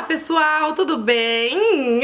pessoal, tudo bem?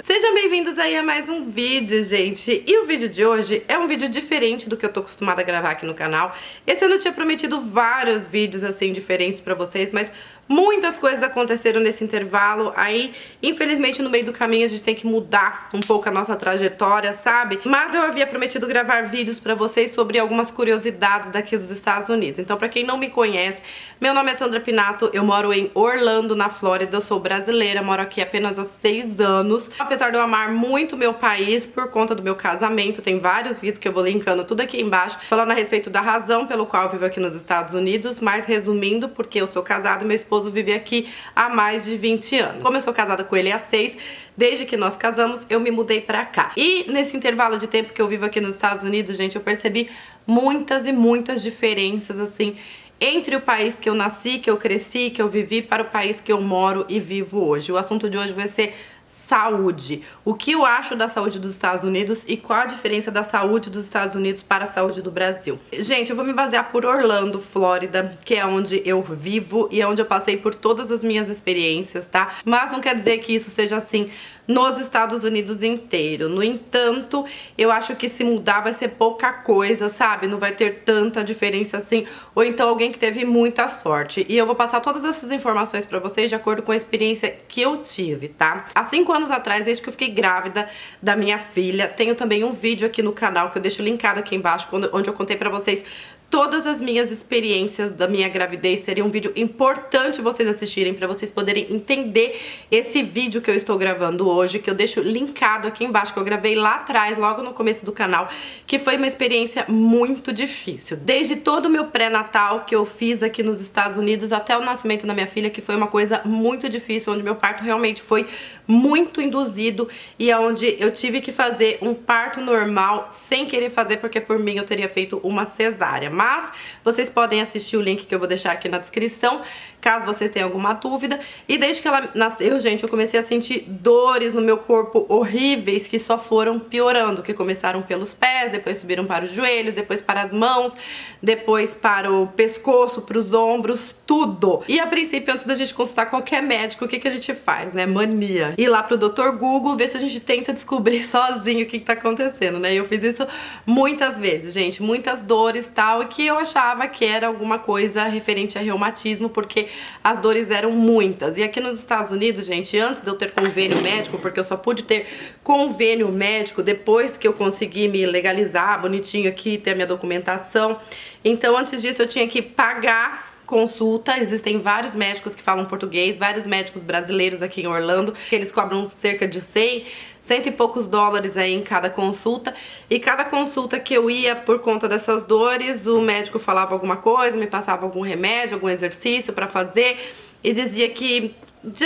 Sejam bem-vindos aí a mais um vídeo, gente. E o vídeo de hoje é um vídeo diferente do que eu tô acostumada a gravar aqui no canal. Esse ano eu tinha prometido vários vídeos assim diferentes pra vocês, mas muitas coisas aconteceram nesse intervalo. Aí, infelizmente, no meio do caminho a gente tem que mudar um pouco a nossa trajetória, sabe? Mas eu havia prometido gravar vídeos pra vocês sobre algumas curiosidades daqui dos Estados Unidos. Então, pra quem não me conhece, meu nome é Sandra Pinato, eu moro em Orlando, na Flórida, eu sou brasileira, moro aqui apenas há 6 anos. Apesar de eu amar muito meu país por conta do meu casamento, tem vários vídeos que eu vou linkando tudo aqui embaixo, falando a respeito da razão pelo qual eu vivo aqui nos Estados Unidos, mas resumindo, porque eu sou casada e meu esposo vive aqui há mais de 20 anos. Como eu sou casada com ele há 6, desde que nós casamos, eu me mudei pra cá. E nesse intervalo de tempo que eu vivo aqui nos Estados Unidos, gente, eu percebi muitas e muitas diferenças, assim, entre o país que eu nasci, que eu cresci, que eu vivi, para o país que eu moro e vivo hoje. O assunto de hoje vai ser saúde. O que eu acho da saúde dos Estados Unidos e qual a diferença da saúde dos Estados Unidos para a saúde do Brasil. Gente, eu vou me basear por Orlando, Flórida, que é onde eu vivo e é onde eu passei por todas as minhas experiências, tá? Mas não quer dizer que isso seja assim nos Estados Unidos inteiro. No entanto, eu acho que se mudar vai ser pouca coisa, sabe? Não vai ter tanta diferença assim, ou então alguém que teve muita sorte. E eu vou passar todas essas informações pra vocês de acordo com a experiência que eu tive, tá? Há 5 anos atrás, desde que eu fiquei grávida da minha filha, tenho também um vídeo aqui no canal que eu deixo linkado aqui embaixo, onde eu contei pra vocês todas as minhas experiências da minha gravidez. Seria um vídeo importante vocês assistirem para vocês poderem entender esse vídeo que eu estou gravando hoje, que eu deixo linkado aqui embaixo, que eu gravei lá atrás, logo no começo do canal, que foi uma experiência muito difícil. Desde todo o meu pré-natal que eu fiz aqui nos Estados Unidos até o nascimento da minha filha, que foi uma coisa muito difícil, onde meu parto realmente foi muito induzido e onde eu tive que fazer um parto normal sem querer fazer, porque por mim eu teria feito uma cesárea. Mas vocês podem assistir o link que eu vou deixar aqui na descrição, caso vocês tenham alguma dúvida. E desde que ela nasceu, gente, eu comecei a sentir dores no meu corpo horríveis que só foram piorando, que começaram pelos pés, depois subiram para os joelhos, depois para as mãos, depois para o pescoço, para os ombros, tudo. E a princípio, antes da gente consultar qualquer médico, o que que a gente faz, né? Mania. Ir lá pro Dr. Google, ver se a gente tenta descobrir sozinho o que que tá acontecendo, né? E eu fiz isso muitas vezes, gente, muitas dores e tal, e que eu achava que era alguma coisa referente a reumatismo, porque as dores eram muitas. E aqui nos Estados Unidos, gente, antes de eu ter convênio médico, porque eu só pude ter convênio médico depois que eu consegui me legalizar bonitinho aqui, ter a minha documentação. Então, antes disso, eu tinha que pagar consulta. Existem vários médicos que falam português, vários médicos brasileiros aqui em Orlando, que eles cobram cerca de 100 e poucos dólares aí em cada consulta. E cada consulta que eu ia por conta dessas dores, o médico falava alguma coisa, me passava algum remédio, algum exercício pra fazer e dizia que,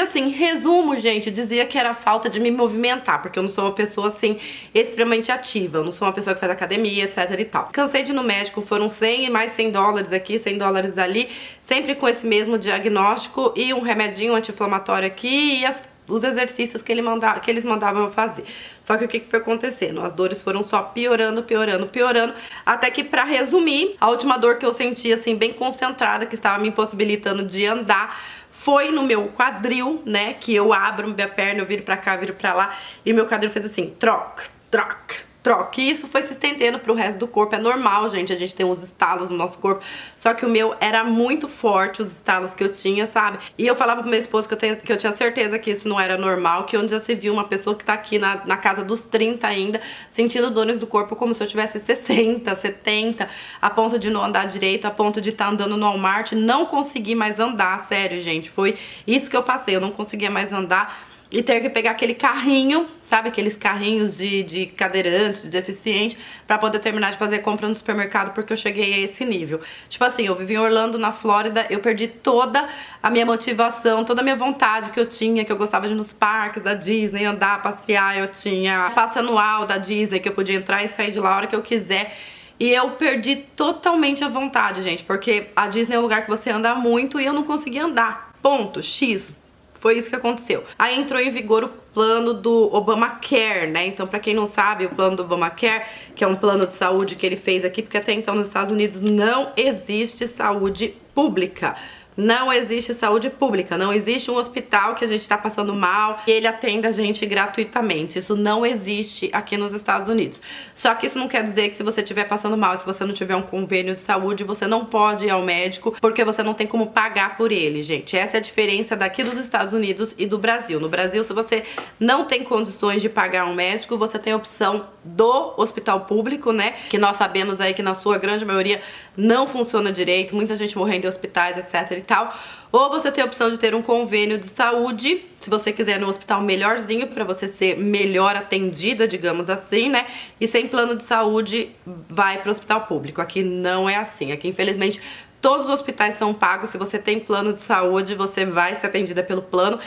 assim, resumo, gente, dizia que era falta de me movimentar, porque eu não sou uma pessoa, assim, extremamente ativa, eu não sou uma pessoa que faz academia, etc e tal. Cansei de ir no médico, foram 100 e mais 100 dólares aqui, 100 dólares ali, sempre com esse mesmo diagnóstico e um remedinho anti-inflamatório aqui e os exercícios que eles mandavam eu fazer. Só que o que foi acontecendo? As dores foram só piorando, piorando, piorando, até que, pra resumir, a última dor que eu senti, assim, bem concentrada, que estava me impossibilitando de andar, foi no meu quadril, né, que eu abro minha perna, eu viro pra cá, viro pra lá, e meu quadril fez assim, troca, troca, troca. E isso foi se estendendo pro resto do corpo. É normal, gente, a gente tem uns estalos no nosso corpo, só que o meu era muito forte, os estalos que eu tinha, sabe? E eu falava pro meu esposo que eu tinha certeza que isso não era normal, que onde já se viu uma pessoa que tá aqui na casa dos 30 ainda, sentindo dores do corpo como se eu tivesse 60, 70, a ponto de não andar direito, a ponto de estar andando no Walmart, não conseguir mais andar, sério, gente. Foi isso que eu passei, eu não conseguia mais andar. E ter que pegar aquele carrinho, sabe? Aqueles carrinhos de cadeirante, de deficiente, pra poder terminar de fazer compra no supermercado, porque eu cheguei a esse nível. Tipo assim, eu vivi em Orlando, na Flórida, eu perdi toda a minha motivação, toda a minha vontade que eu tinha, que eu gostava de ir nos parques da Disney, andar, passear, eu tinha passe anual da Disney, que eu podia entrar e sair de lá a hora que eu quiser. E eu perdi totalmente a vontade, gente, porque a Disney é um lugar que você anda muito e eu não conseguia andar. Ponto. X. Foi isso que aconteceu. Aí entrou em vigor o plano do Obamacare, né? Então, pra quem não sabe, o plano do Obamacare, que é um plano de saúde que ele fez aqui, porque até então nos Estados Unidos não existe saúde pública. Não existe saúde pública, não existe um hospital que a gente tá passando mal e ele atenda a gente gratuitamente. Isso não existe aqui nos Estados Unidos. Só que isso não quer dizer que se você estiver passando mal, se você não tiver um convênio de saúde, você não pode ir ao médico, porque você não tem como pagar por ele, gente. Essa é a diferença daqui dos Estados Unidos e do Brasil. No Brasil, se você não tem condições de pagar um médico, você tem a opção do hospital público, né? Que nós sabemos aí que na sua grande maioria não funciona direito, muita gente morrendo em hospitais, etc e tal. Ou você tem a opção de ter um convênio de saúde, se você quiser no hospital melhorzinho, pra você ser melhor atendida, digamos assim, né? E sem plano de saúde, vai pro hospital público. Aqui não é assim. Aqui, infelizmente, todos os hospitais são pagos. Se você tem plano de saúde, você vai ser atendida pelo plano.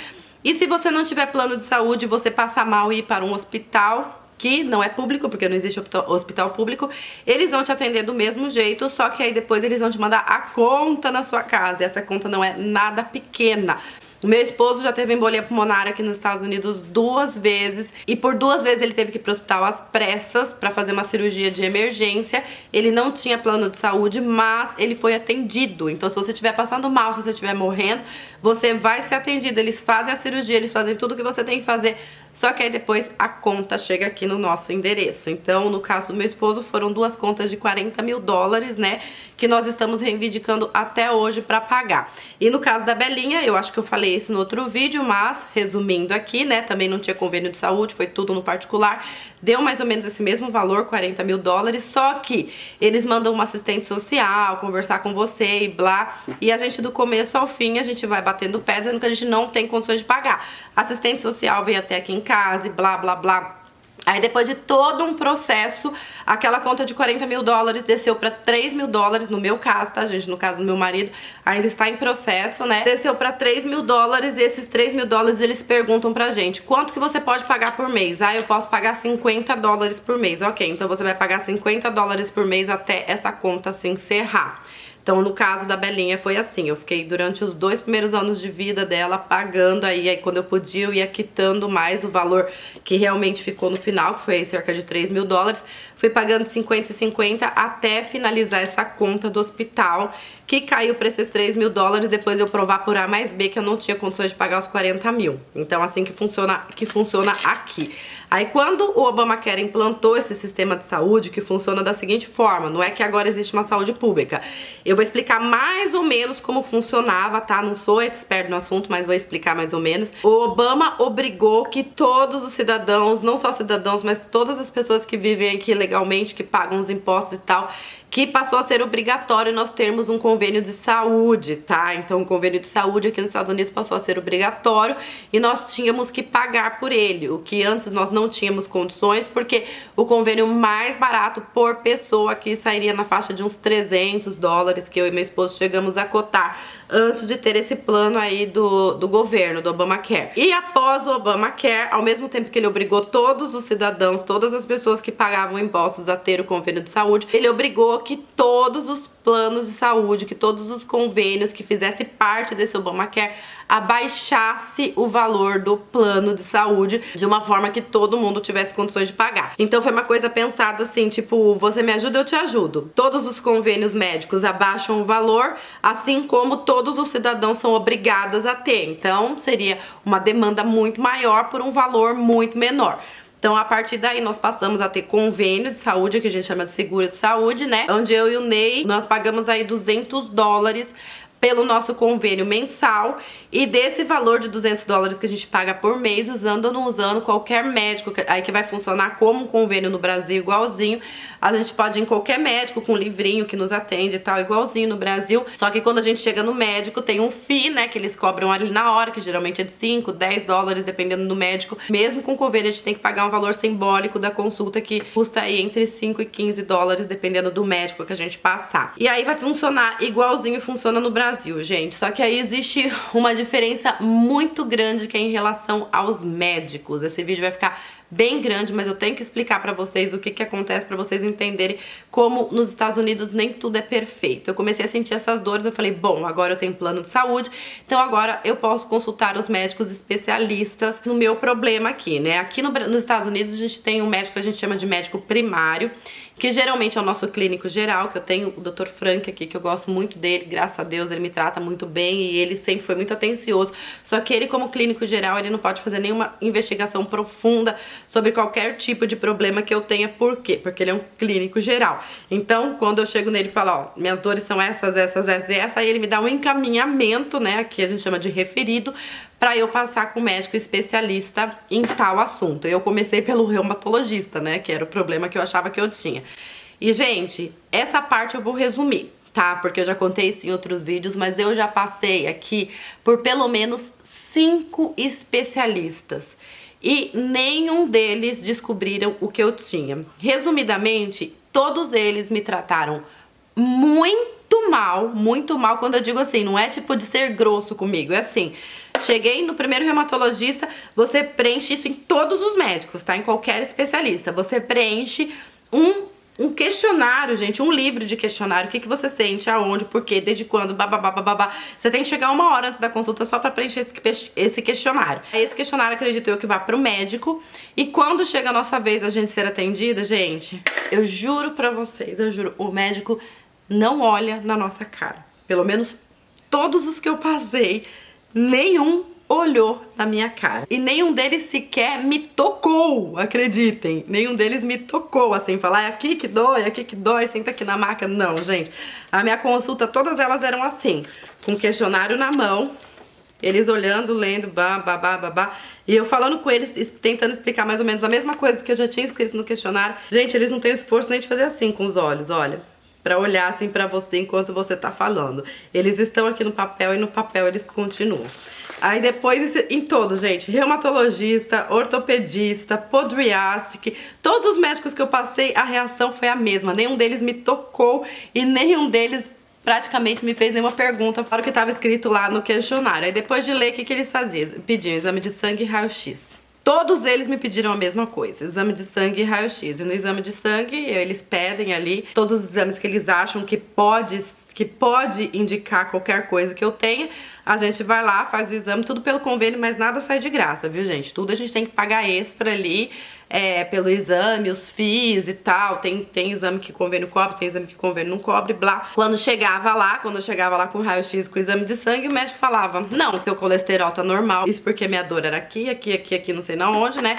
E se você não tiver plano de saúde, você passa mal e ir para um hospital que não é público, porque não existe hospital público, eles vão te atender do mesmo jeito, só que aí depois eles vão te mandar a conta na sua casa, e essa conta não é nada pequena. O meu esposo já teve embolia pulmonar aqui nos Estados Unidos 2 vezes, e por 2 vezes ele teve que ir pro hospital às pressas para fazer uma cirurgia de emergência. Ele não tinha plano de saúde, mas ele foi atendido. Então se você estiver passando mal, se você estiver morrendo, você vai ser atendido. Eles fazem a cirurgia, eles fazem tudo o que você tem que fazer, só que aí depois a conta chega aqui no nosso endereço. Então, no caso do meu esposo, foram 2 contas de $40 mil, né? Que nós estamos reivindicando até hoje para pagar. E no caso da Belinha, eu acho que eu falei isso no outro vídeo, mas resumindo aqui, né? Também não tinha convênio de saúde, foi tudo no particular. Deu mais ou menos esse mesmo valor, $40 mil, só que eles mandam uma assistente social conversar com você e blá. E a gente do começo ao fim, a gente vai batendo pé dizendo que a gente não tem condições de pagar. A assistente social vem até aqui em casa e blá, blá, blá. Aí depois de todo um processo, aquela conta de $40 mil desceu pra $3 mil, no meu caso, tá, gente? No caso do meu marido, ainda está em processo, né? Desceu pra $3 mil e esses $3 mil eles perguntam pra gente: quanto que você pode pagar por mês? Ah, eu posso pagar $50 por mês. Ok, então você vai pagar $50 por mês até essa conta se encerrar. Então, no caso da Belinha foi assim, eu fiquei durante os 2 primeiros anos de vida dela pagando aí quando eu podia eu ia quitando mais do valor que realmente ficou no final, que foi cerca de $3 mil, fui pagando 50 e 50 até finalizar essa conta do hospital, que caiu para esses $3 mil, depois eu provar por A mais B que eu não tinha condições de pagar os 40 mil. Então, assim que funciona aqui. Aí quando o Obamacare implantou esse sistema de saúde, que funciona da seguinte forma, não é que agora existe uma saúde pública. Eu vou explicar mais ou menos como funcionava, tá? Não sou expert no assunto, mas vou explicar mais ou menos. O Obama obrigou que todos os cidadãos, não só cidadãos, mas todas as pessoas que vivem aqui legalmente, que pagam os impostos e tal, que passou a ser obrigatório nós termos um convênio de saúde, tá? Então o convênio de saúde aqui nos Estados Unidos passou a ser obrigatório e nós tínhamos que pagar por ele, o que antes nós não tínhamos condições, porque o convênio mais barato por pessoa aqui sairia na faixa de uns $300, que eu e meu esposo chegamos a cotar antes de ter esse plano aí do governo, do Obamacare. E após o Obamacare, ao mesmo tempo que ele obrigou todos os cidadãos, todas as pessoas que pagavam impostos a ter o convênio de saúde, ele obrigou que todos os planos de saúde, que todos os convênios que fizesse parte desse Obamacare abaixasse o valor do plano de saúde de uma forma que todo mundo tivesse condições de pagar. Então foi uma coisa pensada assim, tipo, você me ajuda, eu te ajudo. Todos os convênios médicos abaixam o valor, assim como todos os cidadãos são obrigados a ter. Então seria uma demanda muito maior por um valor muito menor. Então, a partir daí, nós passamos a ter convênio de saúde, que a gente chama de seguro de saúde, né? Onde eu e o Ney, nós pagamos aí $200 pelo nosso convênio mensal, e desse valor de $200 que a gente paga por mês, usando ou não usando, qualquer médico, aí que vai funcionar como um convênio no Brasil igualzinho, a gente pode ir em qualquer médico com um livrinho que nos atende e tal, igualzinho no Brasil, só que quando a gente chega no médico tem um fee, né, que eles cobram ali na hora, que geralmente é de $5, $10, dependendo do médico. Mesmo com convênio a gente tem que pagar um valor simbólico da consulta, que custa aí entre $5 e $15, dependendo do médico que a gente passar. E aí vai funcionar igualzinho funciona no Brasil, gente, só que aí existe uma diferença muito grande que é em relação aos médicos. Esse vídeo vai ficar bem grande, mas eu tenho que explicar pra vocês o que acontece, pra vocês entenderem como nos Estados Unidos nem tudo é perfeito. Eu comecei a sentir essas dores, eu falei, bom, agora eu tenho plano de saúde, então agora eu posso consultar os médicos especialistas no meu problema aqui, né? Aqui nos Estados Unidos a gente tem um médico que a gente chama de médico primário, que geralmente é o nosso clínico geral, que eu tenho o Dr. Frank aqui, que eu gosto muito dele, graças a Deus, ele me trata muito bem e ele sempre foi muito atencioso. Só que ele, como clínico geral, ele não pode fazer nenhuma investigação profunda sobre qualquer tipo de problema que eu tenha. Por quê? Porque ele é um clínico geral. Então, quando eu chego nele e falo, ó, minhas dores são essas, aí ele me dá um encaminhamento, né, aqui a gente chama de referido, pra eu passar com o médico especialista em tal assunto. Eu comecei pelo reumatologista, né, que era o problema que eu achava que eu tinha. E, gente, essa parte eu vou resumir, tá? Porque eu já contei isso em outros vídeos, mas eu já passei aqui por pelo menos 5 especialistas. E nenhum deles descobriram o que eu tinha. Resumidamente, todos eles me trataram muito mal, quando eu digo assim, não é tipo de ser grosso comigo, é assim, cheguei no primeiro reumatologista, você preenche isso em todos os médicos, tá? Em qualquer especialista, você preenche um questionário, gente, um livro de questionário, o que você sente, aonde, por quê, desde quando, babá. Você tem que chegar 1 hora antes da consulta só pra preencher esse questionário. Esse questionário, acredito eu, que vai pro médico, e quando chega a nossa vez a gente ser atendida, gente, eu juro pra vocês, eu juro, o médico não olha na nossa cara. Pelo menos todos os que eu passei, nenhum olhou na minha cara. E nenhum deles sequer me tocou, acreditem. Nenhum deles me tocou, assim, falar, é aqui que dói, senta aqui na maca. Não, gente. A minha consulta, todas elas eram assim, com o questionário na mão, eles olhando, lendo, babá. E eu falando com eles, tentando explicar mais ou menos a mesma coisa que eu já tinha escrito no questionário. Gente, eles não têm esforço nem de fazer assim com os olhos, olha, pra olhar assim pra você enquanto você tá falando. Eles estão aqui no papel e no papel eles continuam. Aí depois, em todos, gente, reumatologista, ortopedista, podriastic, todos os médicos que eu passei, a reação foi a mesma. Nenhum deles me tocou e nenhum deles praticamente me fez nenhuma pergunta fora o que estava escrito lá no questionário. Aí depois de ler, o que eles faziam? Pediam exame de sangue e raio-x. Todos eles me pediram a mesma coisa, exame de sangue e raio-x. E no exame de sangue, eles pedem ali todos os exames que eles acham que pode indicar qualquer coisa que eu tenha. A gente vai lá, faz o exame, tudo pelo convênio, mas nada sai de graça, viu, gente? Tudo a gente tem que pagar extra ali, pelo exame, os FIIs e tal. Tem exame que convênio cobre, tem exame que convênio não cobre, blá. Quando eu chegava lá com o raio-x, com o exame de sangue, o médico falava, não, teu colesterol tá normal. Isso porque minha dor era aqui, não sei na onde, né?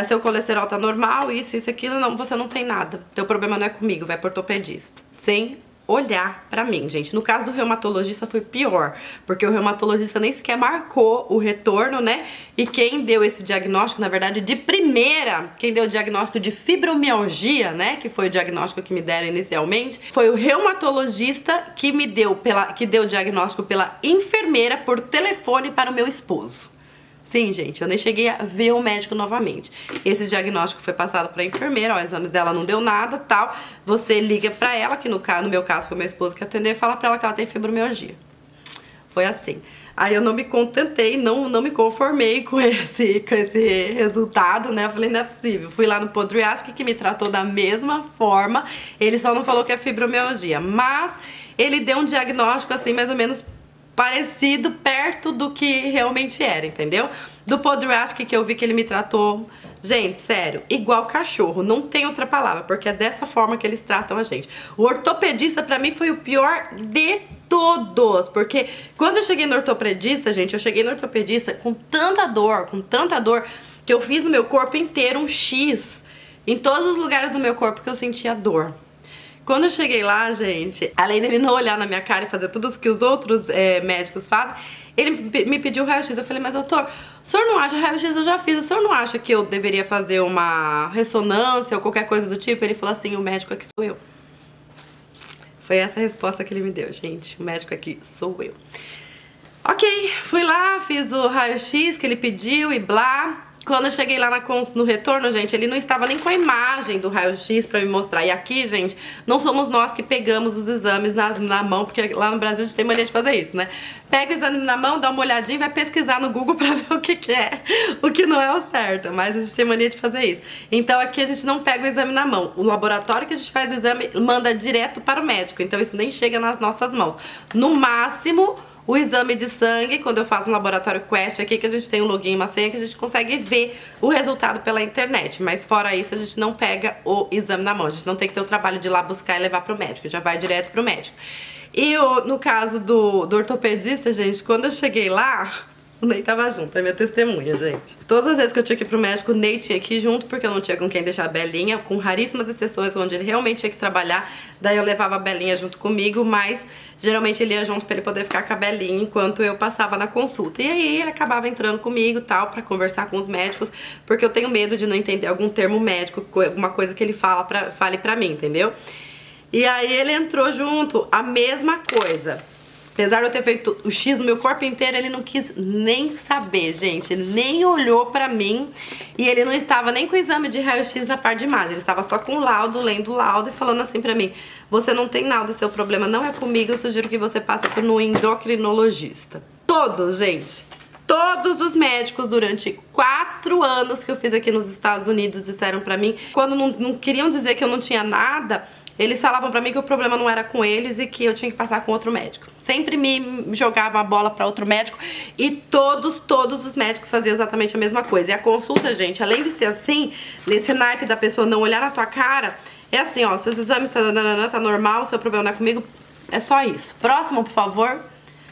Seu colesterol tá normal, isso, aquilo, não, você não tem nada. Teu problema não é comigo, vai pro ortopedista. Sem olhar pra mim, gente. No caso do reumatologista foi pior, porque o reumatologista nem sequer marcou o retorno, né? E quem deu esse diagnóstico, na verdade, de primeira, quem deu o diagnóstico de fibromialgia, né, que foi o diagnóstico que me deram inicialmente, foi o reumatologista que deu o diagnóstico pela enfermeira por telefone para o meu esposo. Sim, gente, eu nem cheguei a ver o médico novamente. Esse diagnóstico foi passado pra enfermeira, ó, o exame dela não deu nada, tal. Você liga pra ela, que no meu caso foi meu esposo que atendeu, e fala pra ela que ela tem fibromialgia. Foi assim. Aí eu não me contentei, não me conformei com esse resultado, né? Eu falei, não é possível. Fui lá no podriastic, que me tratou da mesma forma. Ele só não falou que é fibromialgia, mas ele deu um diagnóstico assim, mais ou menos parecido, perto do que realmente era, entendeu? Do podriastic, que eu vi que ele me tratou, gente, sério, igual cachorro, não tem outra palavra, porque é dessa forma que eles tratam a gente. O ortopedista pra mim foi o pior de todos, porque quando eu cheguei no ortopedista, gente, eu cheguei no ortopedista com tanta dor, que eu fiz no meu corpo inteiro um X, em todos os lugares do meu corpo que eu sentia dor. Quando eu cheguei lá, gente, além dele não olhar na minha cara e fazer tudo o que os outros médicos fazem, ele me pediu raio-x. Eu falei, mas doutor, o senhor não acha, raio-x eu já fiz, o senhor não acha que eu deveria fazer uma ressonância ou qualquer coisa do tipo? Ele falou assim, o médico aqui sou eu. Foi essa a resposta que ele me deu, gente, o médico aqui sou eu. Ok, fui lá, fiz o raio-x que ele pediu e blá. Quando eu cheguei lá no retorno, gente, ele não estava nem com a imagem do raio-x pra me mostrar. E aqui, gente, não somos nós que pegamos os exames na mão, porque lá no Brasil a gente tem mania de fazer isso, né? Pega o exame na mão, dá uma olhadinha e vai pesquisar no Google pra ver o que é, o que não é o certo. Mas a gente tem mania de fazer isso. Então aqui a gente não pega o exame na mão. O laboratório que a gente faz o exame manda direto para o médico. Então isso nem chega nas nossas mãos. No máximo, o exame de sangue, quando eu faço um laboratório Quest aqui, que a gente tem um login e uma senha, que a gente consegue ver o resultado pela internet. Mas fora isso, a gente não pega o exame na mão. A gente não tem que ter o trabalho de ir lá buscar e levar pro médico. Já vai direto pro médico. E no caso do ortopedista, gente, quando eu cheguei lá, o Ney tava junto, é minha testemunha, gente. Todas as vezes que eu tinha que ir pro médico, o Ney tinha que ir junto, porque eu não tinha com quem deixar a Belinha, com raríssimas exceções onde ele realmente tinha que trabalhar. Daí eu levava a Belinha junto comigo, mas geralmente ele ia junto pra ele poder ficar com a Belinha enquanto eu passava na consulta. E aí ele acabava entrando comigo, tal, pra conversar com os médicos, porque eu tenho medo de não entender algum termo médico, alguma coisa que ele fale pra mim, entendeu? E aí ele entrou junto, a mesma coisa. Apesar de eu ter feito o X no meu corpo inteiro, ele não quis nem saber, gente. Ele nem olhou pra mim. E ele não estava nem com o exame de raio-x na parte de imagem. Ele estava só com o laudo, lendo o laudo e falando assim pra mim: você não tem nada, seu problema não é comigo, eu sugiro que você passe por um endocrinologista. Todos, gente. Todos os médicos durante 4 anos que eu fiz aqui nos Estados Unidos disseram pra mim, quando não queriam dizer que eu não tinha nada, eles falavam pra mim que o problema não era com eles e que eu tinha que passar com outro médico. Sempre me jogavam a bola pra outro médico e todos os médicos faziam exatamente a mesma coisa. E a consulta, gente, além de ser assim, nesse naipe da pessoa não olhar na tua cara, é assim, ó, seus exames tá normal, seu problema não é comigo, é só isso. Próximo, por favor.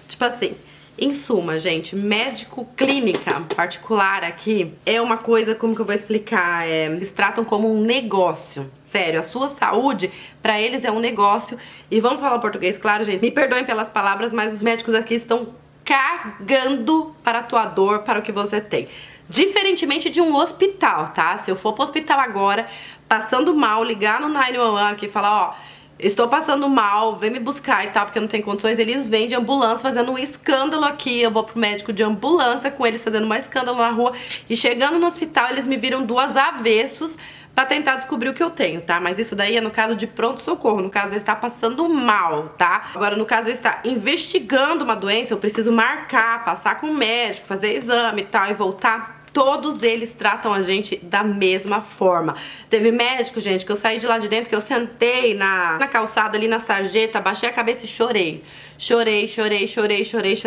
Tipo assim, em suma, gente, médico clínica particular aqui é uma coisa, como que eu vou explicar? Eles tratam como um negócio. Sério, a sua saúde, pra eles é um negócio. E vamos falar português, claro, gente. Me perdoem pelas palavras, mas os médicos aqui estão cagando para a tua dor, para o que você tem. Diferentemente de um hospital, tá? Se eu for pro hospital agora, passando mal, ligar no 911 aqui e falar, ó, estou passando mal, vem me buscar e tal, porque não tem condições, eles vêm de ambulância fazendo um escândalo aqui. Eu vou pro médico de ambulância com eles fazendo um escândalo na rua. E chegando no hospital, eles me viram 2 avessos pra tentar descobrir o que eu tenho, tá? Mas isso daí é no caso de pronto-socorro, no caso eu estar passando mal, tá? Agora, no caso eu estar investigando uma doença, eu preciso marcar, passar com o médico, fazer exame e tal e voltar. Todos eles tratam a gente da mesma forma. Teve médico, gente, que eu saí de lá de dentro, que eu sentei na calçada ali na sarjeta, baixei a cabeça e chorei. Chorei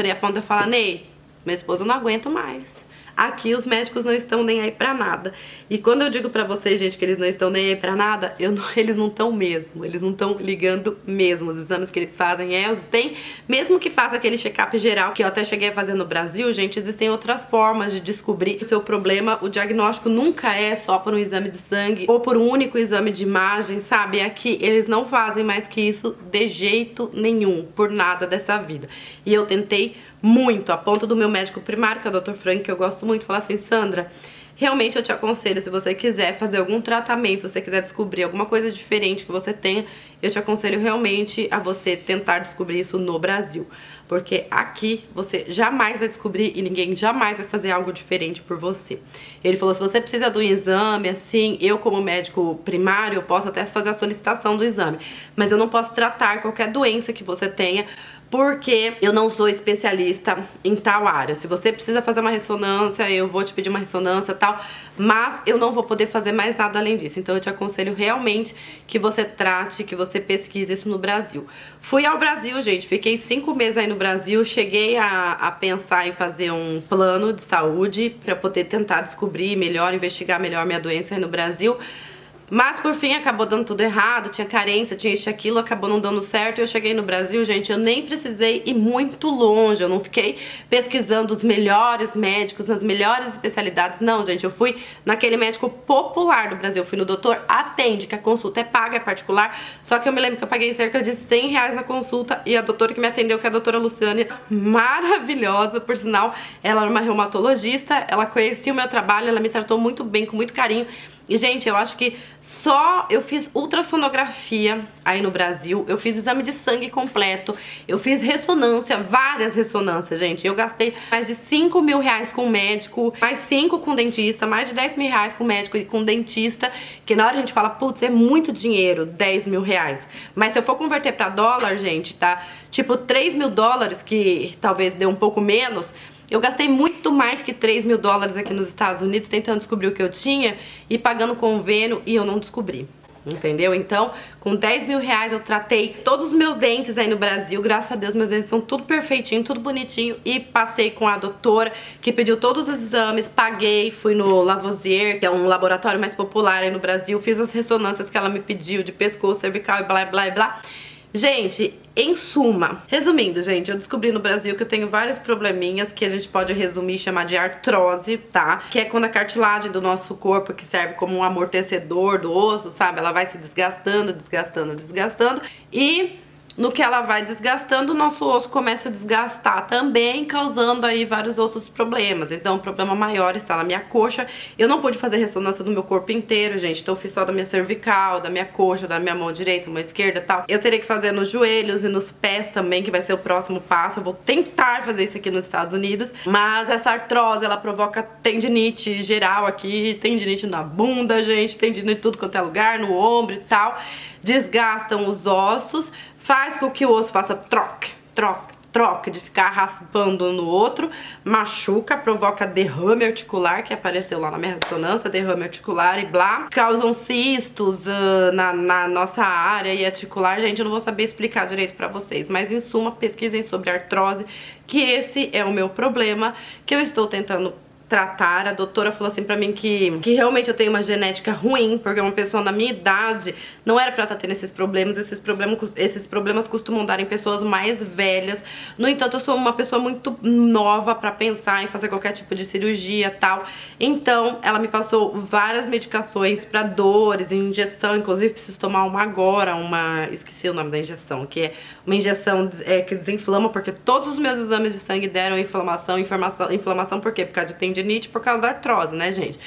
a ponto de eu falar: Ney, minha esposa, eu não aguento mais. Aqui os médicos não estão nem aí pra nada. E quando eu digo pra vocês, gente, que eles não estão nem aí pra nada, eles não estão mesmo. Eles não estão ligando mesmo. Os exames que eles fazem mesmo que faça aquele check-up geral, que eu até cheguei a fazer no Brasil, gente, existem outras formas de descobrir o seu problema. O diagnóstico nunca é só por um exame de sangue ou por um único exame de imagem, sabe? Aqui eles não fazem mais que isso de jeito nenhum, por nada dessa vida. E eu tentei muito, a ponto do meu médico primário, que é o Dr. Frank, que eu gosto muito, falar assim: Sandra, realmente eu te aconselho, se você quiser fazer algum tratamento, se você quiser descobrir alguma coisa diferente que você tenha, eu te aconselho realmente a você tentar descobrir isso no Brasil. Porque aqui você jamais vai descobrir e ninguém jamais vai fazer algo diferente por você. Ele falou: se você precisa de um exame, assim, eu como médico primário, eu posso até fazer a solicitação do exame, mas eu não posso tratar qualquer doença que você tenha, porque eu não sou especialista em tal área. Se você precisa fazer uma ressonância, eu vou te pedir uma ressonância e tal, mas eu não vou poder fazer mais nada além disso. Então eu te aconselho realmente que você trate, que você pesquise isso no Brasil. Fui ao Brasil, gente, fiquei 5 meses aí no Brasil, cheguei a pensar em fazer um plano de saúde pra poder tentar descobrir melhor, investigar melhor minha doença aí no Brasil. Mas por fim acabou dando tudo errado, tinha carência, tinha isso e aquilo, acabou não dando certo. E eu cheguei no Brasil, gente, eu nem precisei ir muito longe, eu não fiquei pesquisando os melhores médicos, nas melhores especialidades, não, gente. Eu fui naquele médico popular do Brasil, eu fui no Doutor Atende, que a consulta é paga, é particular. Só que eu me lembro que eu paguei cerca de R$100 na consulta e a doutora que me atendeu, que é a doutora Luciane, maravilhosa, por sinal, ela era uma reumatologista, ela conhecia o meu trabalho, ela me tratou muito bem, com muito carinho. E, gente, eu acho que só eu fiz ultrassonografia aí no Brasil, eu fiz exame de sangue completo, eu fiz ressonância, várias ressonâncias, gente. Eu gastei mais de R$5.000 com médico, mais 5 com dentista, mais de R$10.000 com médico e com dentista, que na hora a gente fala, putz, é muito dinheiro, R$10.000. Mas se eu for converter pra dólar, gente, tá? Tipo, $3.000, que talvez dê um pouco menos. Eu gastei muito mais que $3.000 aqui nos Estados Unidos tentando descobrir o que eu tinha e pagando convênio, e eu não descobri. entendeu? Então, com 10 mil reais eu tratei todos os meus dentes aí no Brasil. Graças a Deus, meus dentes estão tudo perfeitinho, tudo bonitinho. E passei com a doutora, que pediu todos os exames, paguei, fui no Lavoisier, que é um laboratório mais popular aí no Brasil. Fiz as ressonâncias que ela me pediu de pescoço, cervical e blá, blá, blá. Gente, em suma, resumindo, gente, eu descobri no Brasil que eu tenho vários probleminhas que a gente pode resumir e chamar de artrose, tá? Que é quando a cartilagem do nosso corpo, que serve como um amortecedor do osso, sabe? Ela vai se desgastando, desgastando, desgastando e... no que ela vai desgastando, o nosso osso começa a desgastar também, causando aí vários outros problemas. Então, o problema maior está na minha coxa. Eu não pude fazer ressonância do meu corpo inteiro, gente. Então, eu fiz só da minha cervical, da minha coxa, da minha mão direita, mão esquerda e tal. Eu teria que fazer nos joelhos e nos pés também, que vai ser o próximo passo. Eu vou tentar fazer isso aqui nos Estados Unidos. Mas essa artrose, ela provoca tendinite geral aqui, tendinite na bunda, gente, tendinite em tudo quanto é lugar, no ombro e tal. Desgastam os ossos, faz com que o osso faça troque, troque, troque, de ficar raspando um no outro, machuca, provoca derrame articular, que apareceu lá na minha ressonância, derrame articular e blá, causam cistos na nossa área e articular. Gente, eu não vou saber explicar direito pra vocês, mas em suma, pesquisem sobre artrose, que esse é o meu problema, que eu estou tentando tratar. A doutora falou assim pra mim que realmente eu tenho uma genética ruim, porque uma pessoa na minha idade não era pra estar tendo esses problemas. Esses problemas costumam dar em pessoas mais velhas. No entanto, eu sou uma pessoa muito nova pra pensar em fazer qualquer tipo de cirurgia e tal. Então, ela me passou várias medicações pra dores, injeção, inclusive preciso tomar uma agora, esqueci o nome da injeção, que é uma injeção que desinflama, porque todos os meus exames de sangue deram inflamação por quê? Por causa de tendinite, por causa da artrose, né, gente?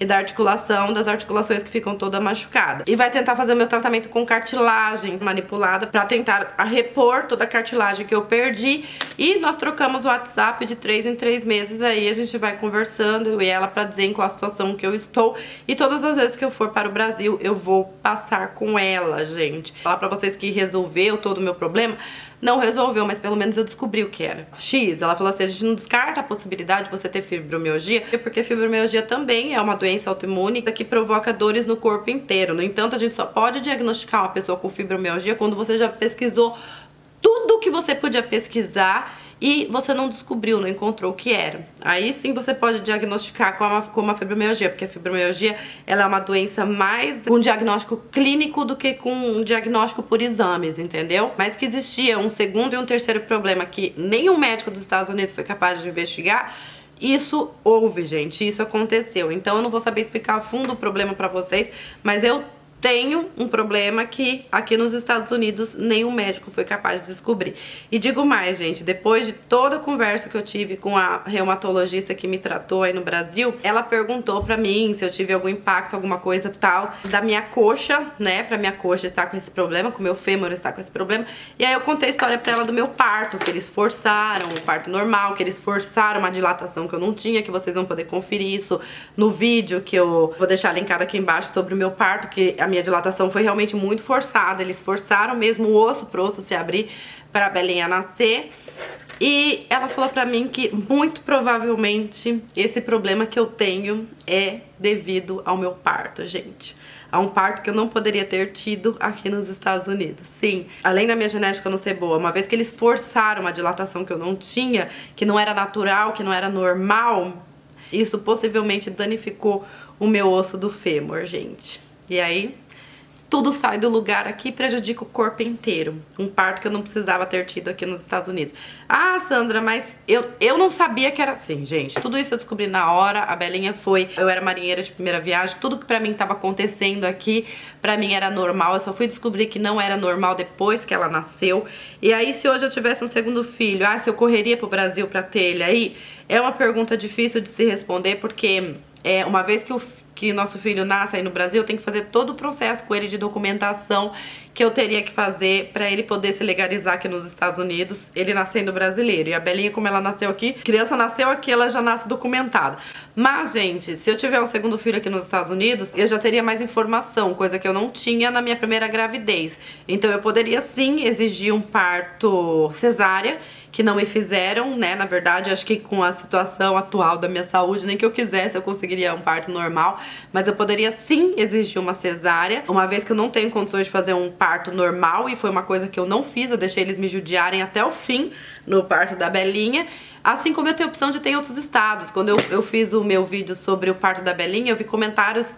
E da articulação, das articulações que ficam toda machucadas. E vai tentar fazer o meu tratamento com cartilagem manipulada pra tentar repor toda a cartilagem que eu perdi. E nós trocamos o WhatsApp de 3 em 3 meses aí, a gente vai conversando, eu e ela, pra dizer em qual situação que eu estou. E todas as vezes que eu for para o Brasil, eu vou passar com ela, gente. Falar pra vocês que resolveu todo o meu problema. Não resolveu, mas pelo menos eu descobri o que era. X, ela falou assim, a gente não descarta a possibilidade de você ter fibromialgia, porque fibromialgia também é uma doença autoimune que provoca dores no corpo inteiro. No entanto, a gente só pode diagnosticar uma pessoa com fibromialgia quando você já pesquisou tudo que você podia pesquisar e você não descobriu, não encontrou o que era. Aí sim você pode diagnosticar com uma fibromialgia, porque a fibromialgia ela é uma doença mais com diagnóstico clínico do que com um diagnóstico por exames, entendeu? Mas que existia um segundo e um terceiro problema que nenhum médico dos Estados Unidos foi capaz de investigar. Isso houve, gente, isso aconteceu. Então eu não vou saber explicar a fundo o problema pra vocês, mas eu tenho um problema que aqui nos Estados Unidos nenhum médico foi capaz de descobrir. E digo mais, gente, depois de toda a conversa que eu tive com a reumatologista que me tratou aí no Brasil, ela perguntou pra mim se eu tive algum impacto, alguma coisa tal, da minha coxa, né, pra minha coxa estar com esse problema, com o meu fêmur estar com esse problema. E aí eu contei a história pra ela do meu parto, que eles forçaram, o parto normal, que eles forçaram uma dilatação que eu não tinha, que vocês vão poder conferir isso no vídeo que eu vou deixar linkado aqui embaixo sobre o meu parto, que a minha dilatação foi realmente muito forçada. Eles forçaram mesmo o osso pro osso se abrir para a Belinha nascer. E ela falou pra mim que muito provavelmente esse problema que eu tenho é devido ao meu parto, gente. A um parto que eu não poderia ter tido aqui nos Estados Unidos. Sim, além da minha genética não ser boa, uma vez que eles forçaram uma dilatação que eu não tinha, que não era natural, que não era normal, isso possivelmente danificou o meu osso do fêmur, gente. E aí, tudo sai do lugar aqui e prejudica o corpo inteiro. Um parto que eu não precisava ter tido aqui nos Estados Unidos. Ah, Sandra, mas eu não sabia que era assim, gente. Tudo isso eu descobri na hora. A Belinha foi... Eu era marinheira de primeira viagem. Tudo que pra mim tava acontecendo aqui, pra mim era normal. Eu só fui descobrir que não era normal depois que ela nasceu. E aí, se hoje eu tivesse um segundo filho, se eu correria pro Brasil pra ter ele aí? É uma pergunta difícil de se responder, porque uma vez que nosso filho nasce aí no Brasil, tem que fazer todo o processo com ele de documentação que eu teria que fazer pra ele poder se legalizar aqui nos Estados Unidos, ele nascendo brasileiro. E a Belinha, como ela nasceu aqui, criança nasceu aqui, ela já nasce documentada. Mas, gente, se eu tiver um segundo filho aqui nos Estados Unidos, eu já teria mais informação, coisa que eu não tinha na minha primeira gravidez. Então eu poderia sim exigir um parto cesárea, que não me fizeram, né? Na verdade, acho que com a situação atual da minha saúde, nem que eu quisesse eu conseguiria um parto normal, mas eu poderia sim exigir uma cesárea, uma vez que eu não tenho condições de fazer um parto normal, e foi uma coisa que eu não fiz, eu deixei eles me judiarem até o fim no parto da Belinha. Assim como eu tenho a opção de ter em outros estados. Quando eu fiz o meu vídeo sobre o parto da Belinha, eu vi comentários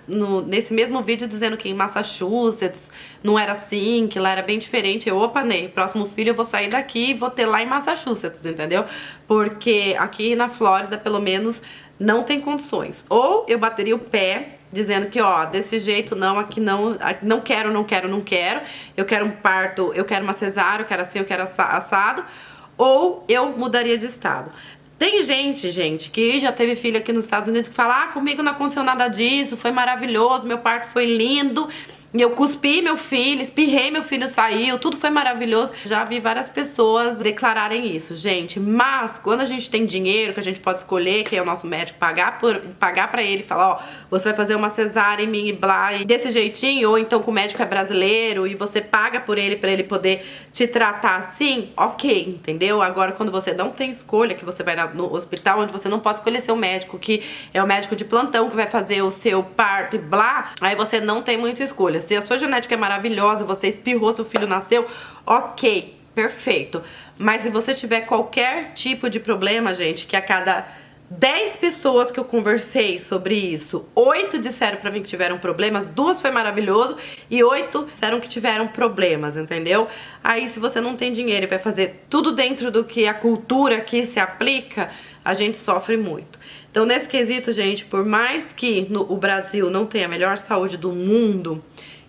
nesse mesmo vídeo dizendo que em Massachusetts não era assim, que lá era bem diferente. Eu, opa, Ney, próximo filho eu vou sair daqui e vou ter lá em Massachusetts, entendeu? Porque aqui na Flórida, pelo menos, não tem condições. Ou eu bateria o pé dizendo que, ó, desse jeito não, aqui não, não quero, não quero, não quero. Eu quero um parto, eu quero uma cesárea, eu quero assim, eu quero assado. Ou eu mudaria de estado. Tem gente, que já teve filho aqui nos Estados Unidos que fala: ah, comigo não aconteceu nada disso, foi maravilhoso, meu parto foi lindo. E eu cuspi meu filho, espirrei, meu filho saiu, tudo foi maravilhoso. Já vi várias pessoas declararem isso, gente. Mas quando a gente tem dinheiro, que a gente pode escolher quem é o nosso médico, pagar pra ele, falar: ó, você vai fazer uma cesárea em mim e blá, e desse jeitinho, ou então que o médico é brasileiro e você paga por ele pra ele poder te tratar assim, ok, entendeu? Agora, quando você não tem escolha, que você vai no hospital onde você não pode escolher seu médico, que é o médico de plantão que vai fazer o seu parto e blá, aí você não tem muita escolha. Se a sua genética é maravilhosa, você espirrou, seu filho nasceu, ok, perfeito. Mas se você tiver qualquer tipo de problema, gente, que a cada 10 pessoas que eu conversei sobre isso, 8 disseram pra mim que tiveram problemas, 2 foi maravilhoso e 8 disseram que tiveram problemas, entendeu? Aí se você não tem dinheiro e vai fazer tudo dentro do que a cultura aqui se aplica, a gente sofre muito. Então nesse quesito, gente, por mais que o Brasil não tenha a melhor saúde do mundo,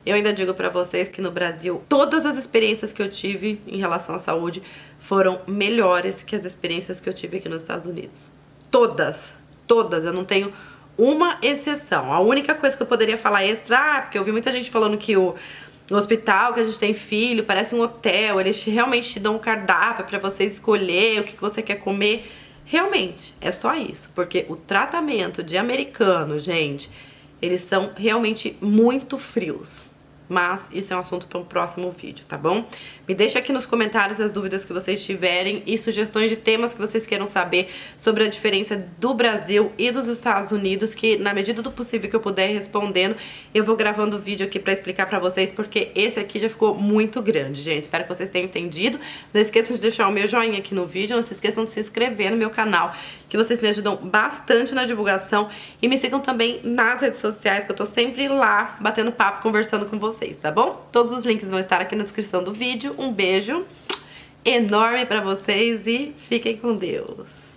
eu ainda digo pra vocês que no Brasil, todas as experiências que eu tive em relação à saúde foram melhores que as experiências que eu tive aqui nos Estados Unidos. Todas, eu não tenho uma exceção. A única coisa que eu poderia falar extra, porque eu vi muita gente falando que o hospital que a gente tem filho parece um hotel, eles realmente te dão um cardápio pra você escolher o que você quer comer. Realmente, é só isso, porque o tratamento de americano, gente, eles são realmente muito frios. Mas isso é um assunto para um próximo vídeo, tá bom? Me deixa aqui nos comentários as dúvidas que vocês tiverem e sugestões de temas que vocês queiram saber sobre a diferença do Brasil e dos Estados Unidos, que na medida do possível que eu puder ir respondendo, eu vou gravando vídeo aqui para explicar para vocês, porque esse aqui já ficou muito grande, gente. Espero que vocês tenham entendido. Não esqueçam de deixar o meu joinha aqui no vídeo, não se esqueçam de se inscrever no meu canal, que vocês me ajudam bastante na divulgação, e me sigam também nas redes sociais, que eu tô sempre lá batendo papo, conversando com vocês, tá bom? Todos os links vão estar aqui na descrição do vídeo. Um beijo enorme pra vocês e fiquem com Deus.